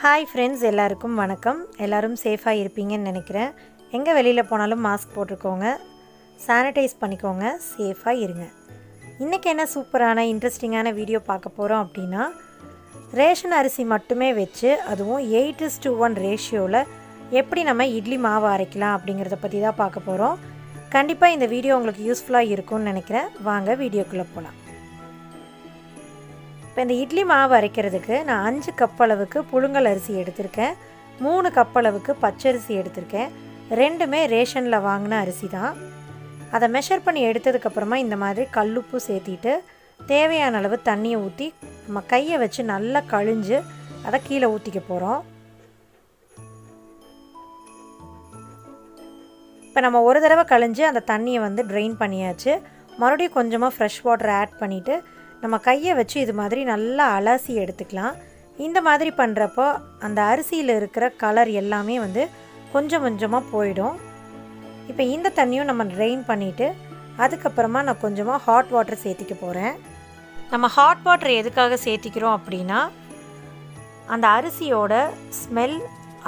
Hi friends, எல்லாருக்கும் வணக்கம். எல்லோரும் சேஃபாக இருப்பீங்கன்னு நினைக்கிறேன். எங்கே வெளியில் போனாலும் மாஸ்க் போட்டுக்கோங்க, சானிடைஸ் பண்ணிக்கோங்க, சேஃபாக இருங்க. இன்றைக்கி என்ன சூப்பரான இன்ட்ரெஸ்டிங்கான வீடியோ பார்க்க போகிறோம் அப்படின்னா, ரேஷன் அரிசி மட்டுமே வச்சு அதுவும் 8:1 ரேஷியோவில் எப்படி நம்ம இட்லி மாவு அரைக்கலாம் அப்படிங்கிறத பற்றி தான் பார்க்க போகிறோம். கண்டிப்பாக இந்த வீடியோ உங்களுக்கு யூஸ்ஃபுல்லாக இருக்கும்னு நினைக்கிறேன். வாங்க வீடியோக்குள்ளே போகலாம். இப்போ இந்த இட்லி மாவு அரைக்கிறதுக்கு நான் 5 கப் அளவுக்கு புழுங்கல் அரிசி எடுத்திருக்கேன், 3 கப் அளவுக்கு பச்சரிசி எடுத்திருக்கேன். ரெண்டுமே ரேஷனில் வாங்கின அரிசி தான். அதை மெஷர் பண்ணி எடுத்ததுக்கப்புறமா இந்த மாதிரி கல்லுப்பு சேர்த்திட்டு தேவையான அளவு தண்ணியை ஊற்றி நம்ம கையை வச்சு நல்லா கழிஞ்சு அதை கீழே ஊற்றிக்க போகிறோம். இப்போ நம்ம ஒரு தடவை கழிஞ்சு அந்த தண்ணியை ட்ரெயின் பண்ணியாச்சு. மறுபடியும் கொஞ்சமாக ஃப்ரெஷ் வாட்டர் ஆட் பண்ணிவிட்டு நம்ம கையை வச்சு இது மாதிரி நல்லா அலசி எடுத்துக்கலாம். இந்த மாதிரி பண்ணுறப்போ அந்த அரிசியில் இருக்கிற கலர் எல்லாமே கொஞ்சம் கொஞ்சமாக போயிடும். இப்போ இந்த தண்ணியும் நம்ம ட்ரெயின் பண்ணிவிட்டு அதுக்கப்புறமா நான் கொஞ்சமாக ஹாட் வாட்டர் சேர்த்திக்க போகிறேன். நம்ம ஹாட் வாட்டர் எதுக்காக சேர்த்திக்கிறோம் அப்படின்னா, அந்த அரிசியோட ஸ்மெல்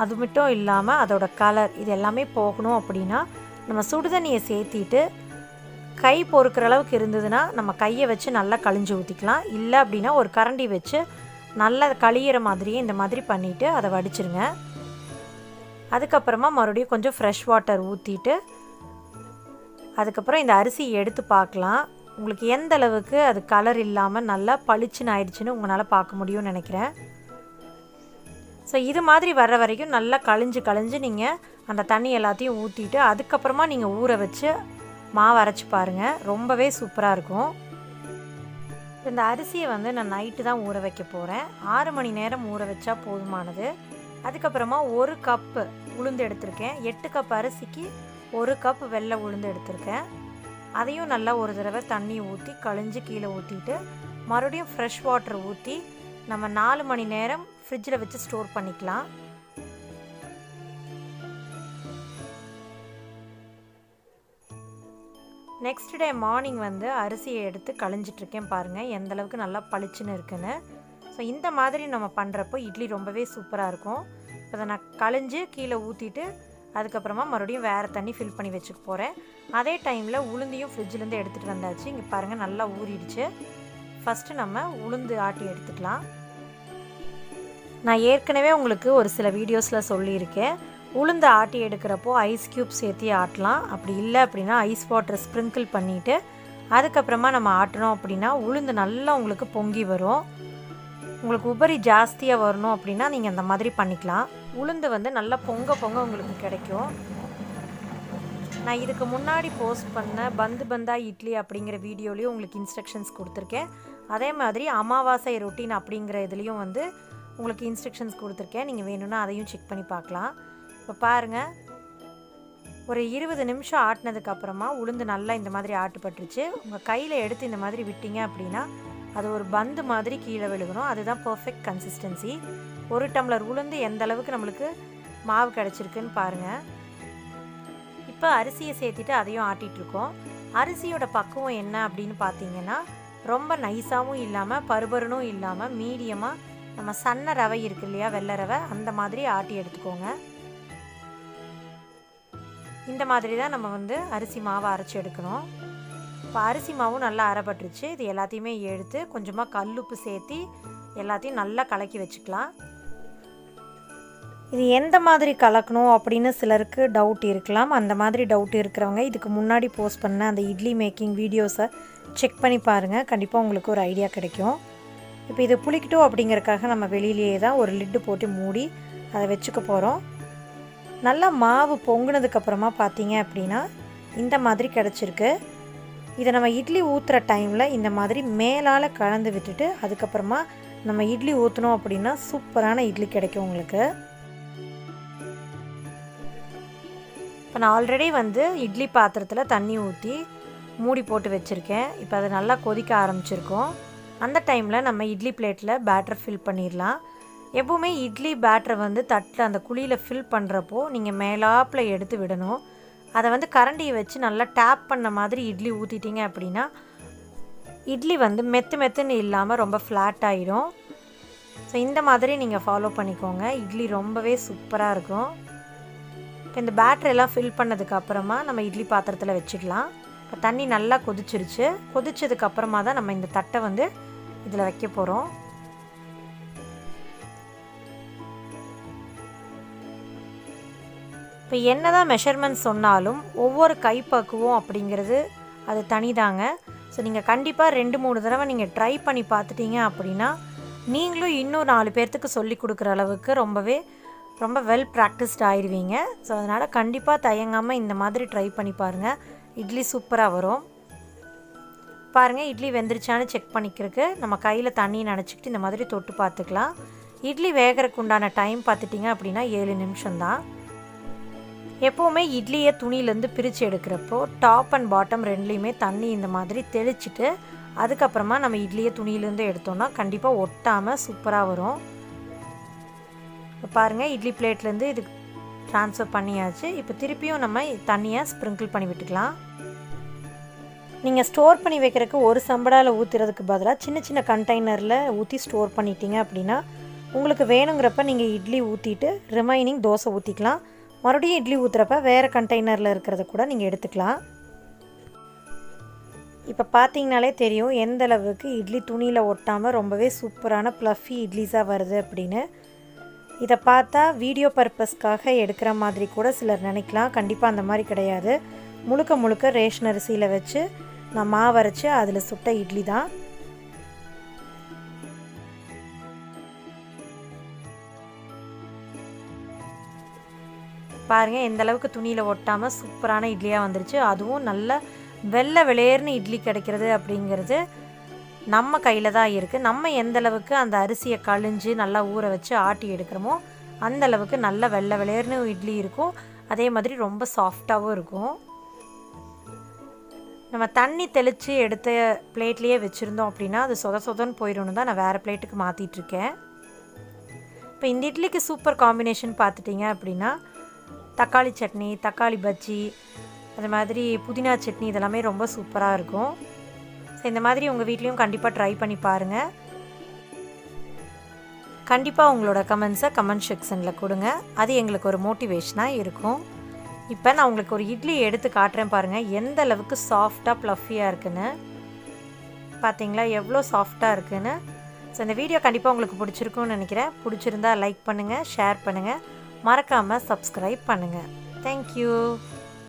அது மட்டும் இல்லாமல் அதோட கலர் இது எல்லாமே போகணும். அப்படின்னா நம்ம சுடுதண்ணியை சேர்த்திட்டு கை பொறுக்கிற அளவுக்கு இருந்ததுன்னா நம்ம கையை வச்சு நல்லா கழிஞ்சு ஊற்றிக்கலாம். இல்லை அப்படின்னா ஒரு கரண்டி வச்சு நல்லா கழியிற மாதிரியே இந்த மாதிரி பண்ணிவிட்டு அதை வடிச்சிருங்க. அதுக்கப்புறமா மறுபடியும் கொஞ்சம் ஃப்ரெஷ் வாட்டர் ஊற்றிட்டு அதுக்கப்புறம் இந்த அரிசி எடுத்து பார்க்கலாம். உங்களுக்கு எந்த அளவுக்கு அது கலர் இல்லாமல் நல்லா பளிச்சுன்னு ஆயிடுச்சுன்னு உங்களால் பார்க்க முடியும்னு நினைக்கிறேன். ஸோ இது மாதிரி வர்ற வரைக்கும் நல்லா கழிஞ்சு நீங்கள் அந்த தண்ணி எல்லாத்தையும் ஊற்றிட்டு அதுக்கப்புறமா நீங்கள் ஊற வச்சு மாவு அரைச்சி பாருங்கள், ரொம்பவே சூப்பராக இருக்கும். இந்த அரிசியை நான் நைட்டு தான் ஊற வைக்க போகிறேன். 6 மணி நேரம் ஊற வச்சா போதுமானது. அதுக்கப்புறமா 1 கப்பு உளுந்து எடுத்திருக்கேன். 8 கப் அரிசிக்கு 1 கப் வெள்ளை உளுந்து எடுத்திருக்கேன். அதையும் நல்லா ஒரு தடவை தண்ணி ஊற்றி கழிஞ்சு கீழே ஊற்றிட்டு மறுபடியும் ஃப்ரெஷ் வாட்டர் ஊற்றி நம்ம 4 மணி நேரம் ஃப்ரிட்ஜில் வச்சு ஸ்டோர் பண்ணிக்கலாம். நெக்ஸ்ட் டே மார்னிங் அரிசியை எடுத்து கழிஞ்சிட்ருக்கேன். பாருங்கள் எந்த அளவுக்கு நல்லா பளிச்சுன்னு இருக்குன்னு. ஸோ இந்த மாதிரி நம்ம பண்ணுறப்போ இட்லி ரொம்பவே சூப்பராக இருக்கும். இப்போ அதை நான் கழிஞ்சு கீழே ஊற்றிட்டு அதுக்கப்புறமா மறுபடியும் வேறு தண்ணி ஃபில் பண்ணி வச்சுக்க போகிறேன். அதே டைமில் உளுந்தையும் ஃப்ரிட்ஜிலேருந்து எடுத்துகிட்டு வந்தாச்சு. இங்கே பாருங்கள் நல்லா ஊறிடுச்சு. ஃபஸ்ட்டு நம்ம உளுந்து ஆட்டி எடுத்துக்கலாம். நான் ஏற்கனவே உங்களுக்கு ஒரு சில வீடியோஸில் சொல்லியிருக்கேன், உளுந்து ஆட்டி எடுக்கிறப்போ ஐஸ் க்யூப் சேர்த்து ஆட்டலாம். அப்படி இல்லை அப்படின்னா ஐஸ் வாட்டர் ஸ்ப்ரிங்கிள் பண்ணிவிட்டு அதுக்கப்புறமா நம்ம ஆட்டினோம் அப்படின்னா உளுந்து நல்லா உங்களுக்கு பொங்கி வரும். உங்களுக்கு உபரி ஜாஸ்தியாக வரணும் அப்படின்னா நீங்கள் அந்த மாதிரி பண்ணிக்கலாம். உளுந்து நல்லா பொங்க உங்களுக்கு கிடைக்கும். நான் இதுக்கு முன்னாடி போஸ்ட் பண்ண பந்தா இட்லி அப்படிங்கிற வீடியோலையும் உங்களுக்கு இன்ஸ்ட்ரக்ஷன்ஸ் கொடுத்துருக்கேன். அதே மாதிரி அமாவாசை ரொட்டீன் அப்படிங்கிற இதுலேயும் உங்களுக்கு இன்ஸ்ட்ரக்ஷன்ஸ் கொடுத்துருக்கேன். நீங்கள் வேணும்னா அதையும் செக் பண்ணி பார்க்கலாம். இப்போ பாருங்கள், ஒரு 20 நிமிஷம் ஆட்டினதுக்கப்புறமா உளுந்து நல்லா இந்த மாதிரி ஆட்டுப்பட்டுருச்சு. உங்கள் கையில் எடுத்து இந்த மாதிரி விட்டீங்க அப்படின்னா அது ஒரு பந்து மாதிரி கீழே விழுகணும். அதுதான் பர்ஃபெக்ட் கன்சிஸ்டன்சி. 1 டம்ளர் உளுந்து எந்த அளவுக்கு நம்மளுக்கு மாவு கிடச்சிருக்குன்னு பாருங்கள். இப்போ அரிசியை சேர்த்துட்டு அதையும் ஆட்டிகிட்ருக்கோம். அரிசியோட பக்குவம் என்ன அப்படின்னு பார்த்தீங்கன்னா, ரொம்ப நைஸாகவும் இல்லாமல் பருபருனும் இல்லாமல் மீடியமாக நம்ம சன்ன ரவை இருக்கு இல்லையா, வெள்ளை ரவை, அந்த மாதிரி ஆட்டி எடுத்துக்கோங்க. இந்த மாதிரி தான் நம்ம அரிசி மாவை அரைச்சி எடுக்கணும். இப்போ அரிசி மாவும் நல்லா அரைப்பட்டுருச்சு. இது எல்லாத்தையுமே எடுத்து கொஞ்சமாக கல்லுப்பு சேர்த்து எல்லாத்தையும் நல்லா கலக்கி வச்சுக்கலாம். இது எந்த மாதிரி கலக்கணும் அப்படின்னு சிலருக்கு டவுட் இருக்கலாம். அந்த மாதிரி டவுட் இருக்கிறவங்க இதுக்கு முன்னாடி போஸ்ட் பண்ண அந்த இட்லி மேக்கிங் வீடியோஸை செக் பண்ணி பாருங்கள். கண்டிப்பாக உங்களுக்கு ஒரு ஐடியா கிடைக்கும். இப்போ இது புளிக்கட்டும் அப்படிங்கிறதுக்காக நம்ம வெளியிலேயே தான் ஒரு லிட்டு போட்டு மூடி அதை வச்சுக்க போகிறோம். நல்லா மாவு பொங்குனதுக்கப்புறமா பார்த்தீங்க அப்படின்னா இந்த மாதிரி கிடச்சிருக்கு. இதை நம்ம இட்லி ஊற்றுற டைமில் இந்த மாதிரி மேலால் கலந்து விட்டுட்டு அதுக்கப்புறமா நம்ம இட்லி ஊற்றினோம் அப்படின்னா சூப்பரான இட்லி கிடைக்கும் உங்களுக்கு. இப்போ நான் ஆல்ரெடி இட்லி பாத்திரத்தில் தண்ணி ஊற்றி மூடி போட்டு வச்சுருக்கேன். இப்போ அது நல்லா கொதிக்க ஆரம்பிச்சிருக்கோம். அந்த டைமில் நம்ம இட்லி பிளேட்டில் பேட்டர் ஃபில் பண்ணிடலாம். எப்போவுமே இட்லி பேட்டரை தட்டில் அந்த குழியில் ஃபில் பண்ணுறப்போ நீங்கள் மேலாப்பில் எடுத்து விடணும். அதை கரண்டியை வச்சு நல்லா டேப் பண்ண மாதிரி இட்லி ஊற்றிட்டீங்க அப்படின்னா இட்லி மெத்துன்னு இல்லாமல் ரொம்ப ஃப்ளாட் ஆகிடும். ஸோ இந்த மாதிரி நீங்கள் ஃபாலோ பண்ணிக்கோங்க. இட்லி ரொம்பவே சூப்பராக இருக்கும். இப்போ இந்த பேட்டரெல்லாம் ஃபில் பண்ணதுக்கப்புறமா நம்ம இட்லி பாத்திரத்தில் வச்சிடலாம். இப்போ தண்ணி நல்லா கொதிச்சிருச்சு. கொதிச்சதுக்கப்புறமா தான் நம்ம இந்த தட்டை வந்து இதில் வைக்க போகிறோம். இப்போ என்ன தான் மெஷர்மெண்ட் சொன்னாலும் ஒவ்வொரு கைப்பக்குவம் அப்படிங்கிறது அது தனிதாங்க. ஸோ நீங்கள் கண்டிப்பாக 2-3 தடவை நீங்கள் ட்ரை பண்ணி பார்த்துட்டீங்க அப்படின்னா நீங்களும் இன்னும் 4 பேர்த்துக்கு சொல்லி கொடுக்குற அளவுக்கு ரொம்ப வெல் ப்ராக்டிஸ்ட் ஆயிடுவீங்க. ஸோ அதனால் கண்டிப்பாக தயங்காமல் இந்த மாதிரி ட்ரை பண்ணி பாருங்கள். இட்லி சூப்பராக வரும். பாருங்கள், இட்லி வெந்துருச்சான்னு செக் பண்ணிக்கிறதுக்கு நம்ம கையில் தண்ணி நனைச்சிக்கிட்டு இந்த மாதிரி தொட்டு பார்த்துக்கலாம். இட்லி வேகிறதுக்கு உண்டான டைம் பார்த்துட்டிங்க அப்படின்னா 7 நிமிஷம் தான். எப்போவுமே இட்லியை துணியிலேருந்து பிரித்து எடுக்கிறப்போ டாப் அண்ட் பாட்டம் ரெண்டுலேயுமே தண்ணி இந்த மாதிரி தெளிச்சிட்டு அதுக்கப்புறமா நம்ம இட்லியை துணியிலேருந்து எடுத்தோம்னா கண்டிப்பாக ஒட்டாமல் சூப்பராக வரும். இப்போ பாருங்கள், இட்லி பிளேட்லேருந்து இது ட்ரான்ஸ்ஃபர் பண்ணியாச்சு. இப்போ திருப்பியும் நம்ம தண்ணியை ஸ்ப்ரிங்கிள் பண்ணி விட்டுக்கலாம். நீங்கள் ஸ்டோர் பண்ணி வைக்கிறதுக்கு ஒரு சம்படாவில் ஊற்றுறதுக்கு பதிலாக சின்ன சின்ன கண்டெய்னரில் ஊற்றி ஸ்டோர் பண்ணிட்டீங்க அப்படின்னா உங்களுக்கு வேணுங்கிறப்ப நீங்கள் இட்லி ஊற்றிட்டு ரிமைனிங் தோசை ஊற்றிக்கலாம். மறுபடியும் இட்லி ஊற்றுறப்ப வேறு கண்டெய்னரில் இருக்கிறத கூட நீங்கள் எடுத்துக்கலாம். இப்போ பார்த்தீங்கனாலே தெரியும் எந்த அளவுக்கு இட்லி துணியில் ஒட்டாமல் ரொம்பவே சூப்பரான ப்ளஃபி இட்லிஸாக வருது அப்படின்னு. இதை பார்த்தா வீடியோ பர்பஸ்க்காக எடுக்கிற மாதிரி கூட சிலர் நினைக்கலாம். கண்டிப்பாக அந்த மாதிரி கிடையாது. முழுக்க ரேஷன் அரிசியில் வச்சு நான் மாவு அரைச்சி அதில் சுட்ட இட்லி தான். பாருங்கள், எந்த அளவுக்கு துணியில் ஒட்டாமல் சூப்பரான இட்லியாக வந்துருச்சு. அதுவும் நல்ல வெள்ளை வெளியேர்னு இட்லி கிடைக்கிறது அப்படிங்கிறது நம்ம கையில் தான் இருக்குது. நம்ம எந்த அளவுக்கு அந்த அரிசியை கழிஞ்சு நல்லா ஊற வச்சு ஆட்டி எடுக்கிறோமோ அந்த அளவுக்கு நல்ல வெள்ளை வெளியேர்னு இட்லி இருக்கும். அதே மாதிரி ரொம்ப சாஃப்டாகவும் இருக்கும். நம்ம தண்ணி தெளித்து எடுத்த பிளேட்லேயே வச்சுருந்தோம் அப்படின்னா அது சொதன்னு போயிடணும் தான் நான் வேறு பிளேட்டுக்கு மாற்றிட்டுருக்கேன். இப்போ இந்த இட்லிக்கு சூப்பர் காம்பினேஷன் பார்த்துட்டிங்க அப்படின்னா தக்காளி சட்னி, தக்காளி பஜ்ஜி, அது மாதிரி புதினா சட்னி இதெல்லாமே ரொம்ப சூப்பராக இருக்கும். ஸோ இந்த மாதிரி உங்கள் வீட்லேயும் கண்டிப்பாக ட்ரை பண்ணி பாருங்கள். கண்டிப்பாக உங்களோட கமெண்ட்ஸை கமெண்ட் செக்ஷனில் கொடுங்க. அது எங்களுக்கு ஒரு மோட்டிவேஷனாக இருக்கும். இப்போ நான் உங்களுக்கு ஒரு இட்லி எடுத்து காட்டுறேன் பாருங்கள், எந்த அளவுக்கு சாஃப்டாக ப்ளஃபியாக இருக்குன்னு. பார்த்தீங்களா எவ்வளோ சாஃப்டாக இருக்குன்னு. ஸோ இந்த வீடியோ கண்டிப்பாக உங்களுக்கு பிடிச்சிருக்குன்னு நினைக்கிறேன். பிடிச்சிருந்தா லைக் பண்ணுங்கள், ஷேர் பண்ணுங்கள், மறக்காமல் சப்ஸ்கிரைப் பண்ணுங்கள். தேங்க்யூ.